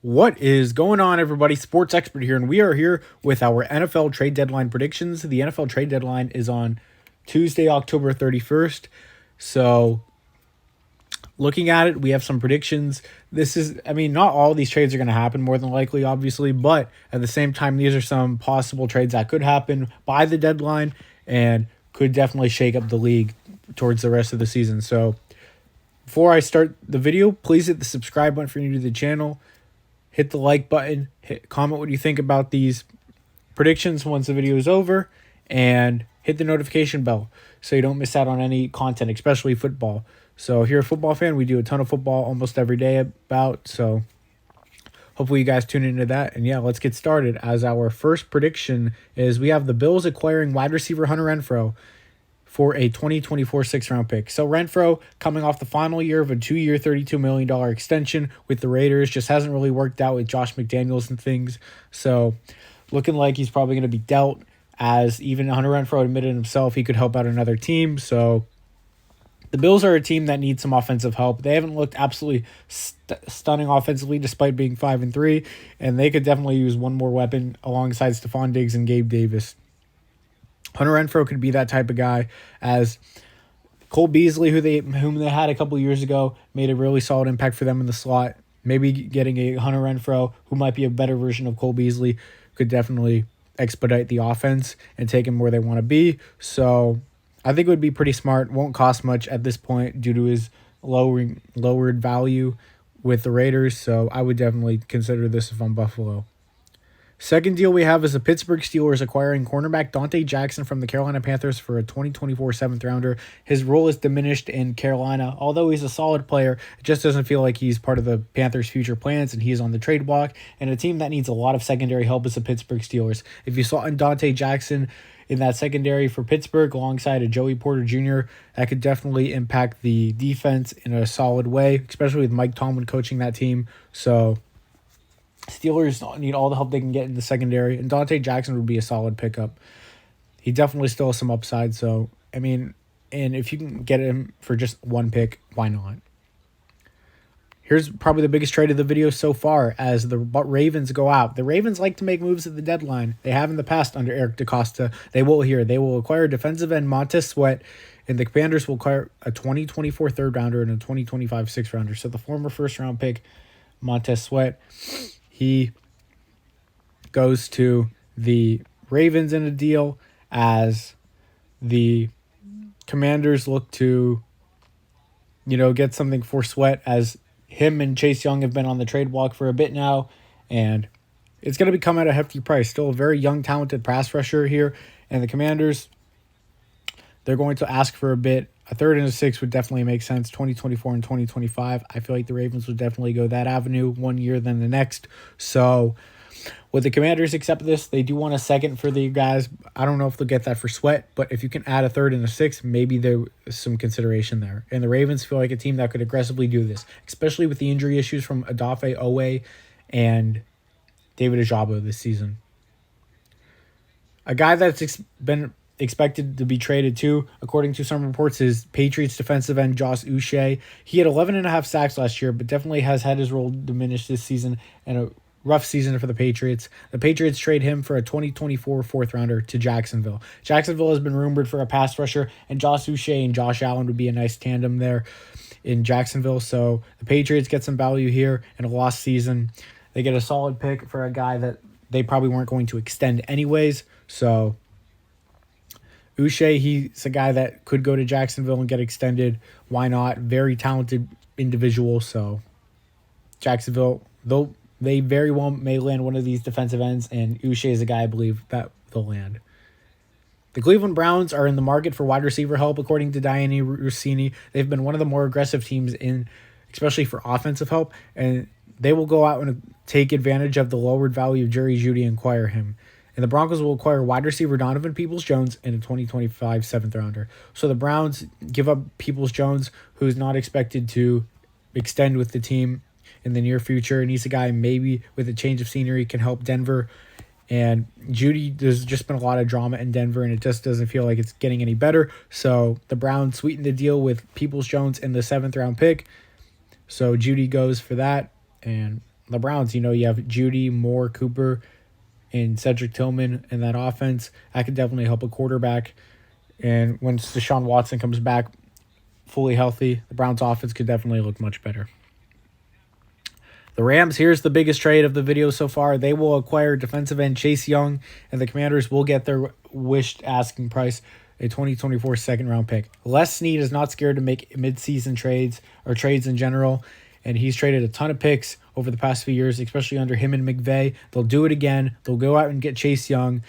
What is going on, everybody? Sports Expert here, and we are here with our NFL trade deadline predictions. The NFL trade deadline is on Tuesday, October 31st. So, looking at it, we have some predictions. Not all these trades are going to happen, more than likely, obviously, but at the same time, these are some possible trades that could happen by the deadline and could definitely shake up the league towards the rest of the season. So, before I start the video, please hit the subscribe button if you're new to the channel. Hit the like button, comment what you think about these predictions once the video is over, and hit the notification bell so you don't miss out on any content, especially football. So if you're a football fan, we do a ton of football almost every day so hopefully you guys tune into that. And yeah, let's get started. As our first prediction is we have the Bills acquiring wide receiver Hunter Renfrow for a 2024 6th-round pick. So Renfrow, coming off the final year of a 2-year, $32 million extension with the Raiders, just hasn't really worked out with Josh McDaniels and things. So looking like he's probably going to be dealt, as even Hunter Renfrow admitted himself he could help out another team. So the Bills are a team that needs some offensive help. They haven't looked absolutely stunning offensively despite being 5-3, and they could definitely use one more weapon alongside Stephon Diggs and Gabe Davis. Hunter Renfrow could be that type of guy, as Cole Beasley, whom they had a couple years ago, made a really solid impact for them in the slot. Maybe getting a Hunter Renfrow, who might be a better version of Cole Beasley, could definitely expedite the offense and take him where they want to be. So I think it would be pretty smart. Won't cost much at this point due to his lowered value with the Raiders. So I would definitely consider this if I'm Buffalo. Second deal we have is the Pittsburgh Steelers acquiring cornerback Dante Jackson from the Carolina Panthers for a 2024 7th-rounder. His role is diminished in Carolina. Although he's a solid player, it just doesn't feel like he's part of the Panthers' future plans, and he is on the trade block. And a team that needs a lot of secondary help is the Pittsburgh Steelers. If you saw in Dante Jackson in that secondary for Pittsburgh alongside a Joey Porter Jr., that could definitely impact the defense in a solid way, especially with Mike Tomlin coaching that team. So Steelers need all the help they can get in the secondary, and Dante Jackson would be a solid pickup. He definitely still has some upside, and if you can get him for just one pick, why not? Here's probably the biggest trade of the video so far as the Ravens go out. The Ravens like to make moves at the deadline. They have in the past under Eric DeCosta. They will here. They will acquire defensive end Montez Sweat, and the Commanders will acquire a 2024 3rd-rounder and a 2025 6th-rounder. So the former first-round pick, Montez Sweat, he goes to the Ravens in a deal as the Commanders look to, get something for Sweat, as him and Chase Young have been on the trade block for a bit now, and it's going to come at a hefty price. Still a very young, talented pass rusher here, and the Commanders, they're going to ask for a bit. A 3rd and a 6th would definitely make sense. 2024 and 2025. I feel like the Ravens would definitely go that avenue one year than the next. So would the Commanders accept this? They do want a 2nd for the guys. I don't know if they'll get that for Sweat, but if you can add a 3rd and a 6th, maybe there's some consideration there. And the Ravens feel like a team that could aggressively do this, especially with the injury issues from Odafe Owe and David Ojabo this season. A guy that's been expected to be traded too, according to some reports, is Patriots defensive end Josh Uche. He had 11.5 sacks last year, but definitely has had his role diminished this season, and a rough season for the Patriots. The Patriots trade him for a 2024 4th-rounder to Jacksonville. Jacksonville has been rumored for a pass rusher, and Josh Uche and Josh Allen would be a nice tandem there in Jacksonville. So the Patriots get some value here in a lost season. They get a solid pick for a guy that they probably weren't going to extend anyways. So Uche, he's a guy that could go to Jacksonville and get extended. Why not? Very talented individual. So Jacksonville, they very well may land one of these defensive ends, and Uche is a guy I believe that they'll land. The Cleveland Browns are in the market for wide receiver help, according to Diane Rossini. They've been one of the more aggressive teams especially for offensive help, and they will go out and take advantage of the lowered value of Jerry Jeudy and acquire him. And the Broncos will acquire wide receiver Donovan Peoples-Jones in a 2025 7th-rounder. So the Browns give up Peoples-Jones, who's not expected to extend with the team in the near future, and he's a guy maybe with a change of scenery can help Denver. And Jeudy, there's just been a lot of drama in Denver, and it just doesn't feel like it's getting any better. So the Browns sweetened the deal with Peoples-Jones in the 7th-round pick. So Jeudy goes for that, and the Browns, you have Judy, Moore, Cooper, and Cedric Tillman in that offense. That could definitely help a quarterback. And once Deshaun Watson comes back fully healthy, the Browns offense could definitely look much better. The Rams, here's the biggest trade of the video so far. They will acquire defensive end Chase Young, and the Commanders will get their wished asking price, a 2024 second-round pick. Les Snead is not scared to make mid-season trades or trades in general, and he's traded a ton of picks over the past few years, especially under him and McVay. They'll do it again. They'll go out and get Chase Young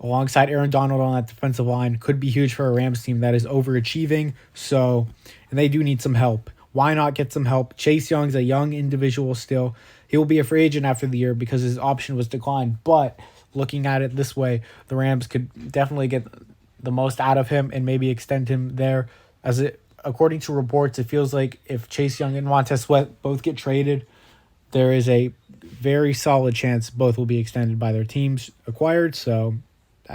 alongside Aaron Donald on that defensive line. Could be huge for a Rams team that is overachieving, and they do need some help. Why not get some help? Chase Young's a young individual still. He will be a free agent after the year because his option was declined. But looking at it this way, the Rams could definitely get the most out of him and maybe extend him there. According to reports, it feels like if Chase Young and Montez Sweat both get traded, there is a very solid chance both will be extended by their teams acquired. So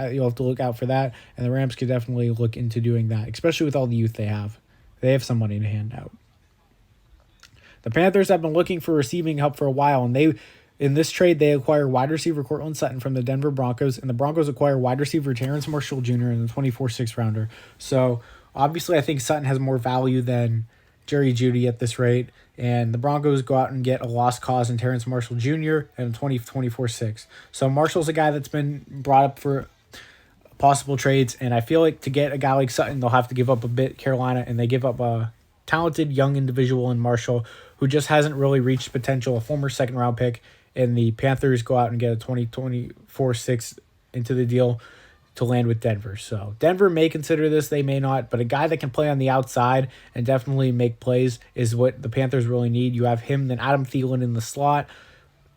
you'll have to look out for that. And the Rams could definitely look into doing that, especially with all the youth they have. They have some money to hand out. The Panthers have been looking for receiving help for a while, and in this trade, they acquire wide receiver Cortland Sutton from the Denver Broncos, and the Broncos acquire wide receiver Terrence Marshall Jr. in the 24 6th-rounder. So, obviously, I think Sutton has more value than Jerry Jeudy at this rate, and the Broncos go out and get a lost cause in Terrence Marshall Jr. and 24 6. So, Marshall's a guy that's been brought up for possible trades, and I feel like to get a guy like Sutton, they'll have to give up a bit, Carolina, and they give up a talented young individual in Marshall who just hasn't really reached potential, a former second-round pick, and the Panthers go out and get a 2024 6 into the deal to land with Denver. So Denver may consider this, they may not, but a guy that can play on the outside and definitely make plays is what the Panthers really need. You have him, then Adam Thielen in the slot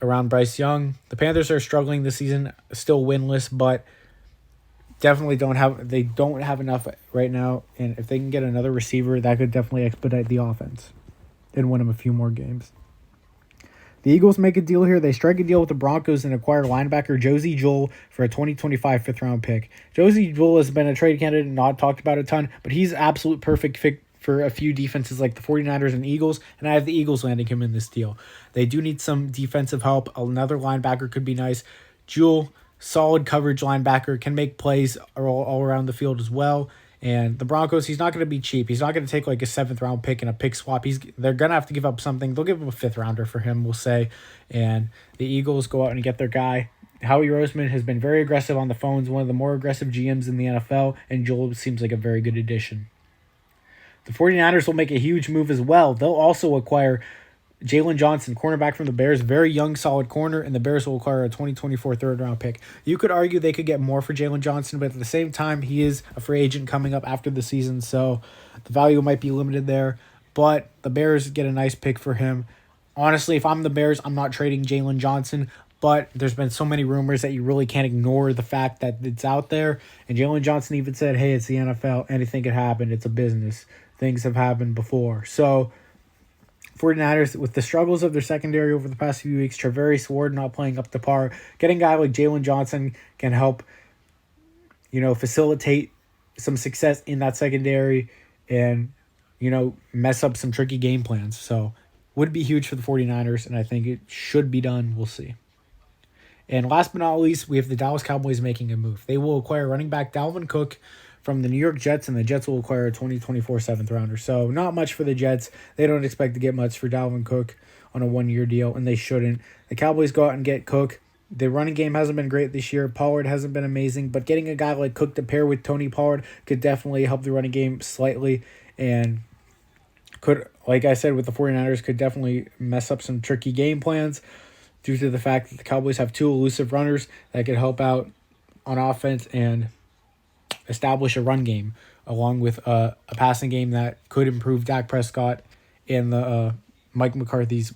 around Bryce Young. The Panthers are struggling this season, still winless, but definitely don't have enough right now, and if they can get another receiver, that could definitely expedite the offense and win them a few more games. The Eagles make a deal here. They strike a deal with the Broncos and acquire linebacker Josie Jewell for a 2025 5th-round pick. Josie Jewell has been a trade candidate and not talked about a ton, but he's absolute perfect fit for a few defenses like the 49ers and Eagles, and I have the Eagles landing him in this deal. They do need some defensive help. Another linebacker could be nice. Jewell, solid coverage linebacker, can make plays all around the field as well. And the Broncos, he's not going to be cheap. He's not going to take like a 7th-round pick and a pick swap. They're going to have to give up something. They'll give him a 5th-rounder for him, we'll say. And the Eagles go out and get their guy. Howie Roseman has been very aggressive on the phones, one of the more aggressive GMs in the NFL, and Joel seems like a very good addition. The 49ers will make a huge move as well. They'll also acquire Jalen Johnson, cornerback from the Bears, very young, solid corner, and the Bears will acquire a 2024 3rd-round pick. You could argue they could get more for Jalen Johnson, but at the same time, he is a free agent coming up after the season, so the value might be limited there. But the Bears get a nice pick for him. Honestly, if I'm the Bears, I'm not trading Jalen Johnson, but there's been so many rumors that you really can't ignore the fact that it's out there. And Jalen Johnson even said, hey, it's the NFL. Anything could happen. It's a business. Things have happened before. So 49ers, with the struggles of their secondary over the past few weeks, Travarius Ward not playing up to par, getting a guy like Jalen Johnson can help, facilitate some success in that secondary and, mess up some tricky game plans. So would be huge for the 49ers, and I think it should be done. We'll see. And last but not least, we have the Dallas Cowboys making a move. They will acquire running back Dalvin Cook from the New York Jets, and the Jets will acquire a 2024 7th-rounder. So not much for the Jets. They don't expect to get much for Dalvin Cook on a 1-year deal, and they shouldn't. The Cowboys go out and get Cook. The running game hasn't been great this year. Pollard hasn't been amazing, but getting a guy like Cook to pair with Tony Pollard could definitely help the running game slightly, and could, like I said, with the 49ers, could definitely mess up some tricky game plans due to the fact that the Cowboys have 2 elusive runners that could help out on offense and establish a run game, along with a passing game that could improve Dak Prescott and the Mike McCarthy's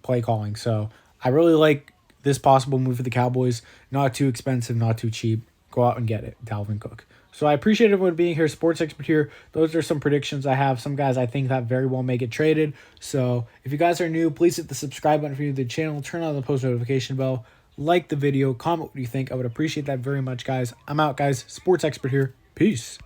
play calling. So I really like this possible move for the Cowboys. Not too expensive, not too cheap. Go out and get it, Dalvin Cook. So I appreciate everyone being here. Sports Expert here. Those are some predictions I have. Some guys I think that very well may get traded. So if you guys are new, please hit the subscribe button if you're new to the channel. Turn on the post notification bell. Like the video. Comment what you think. I would appreciate that very much, guys. I'm out, guys. Sports Expert here. Peace.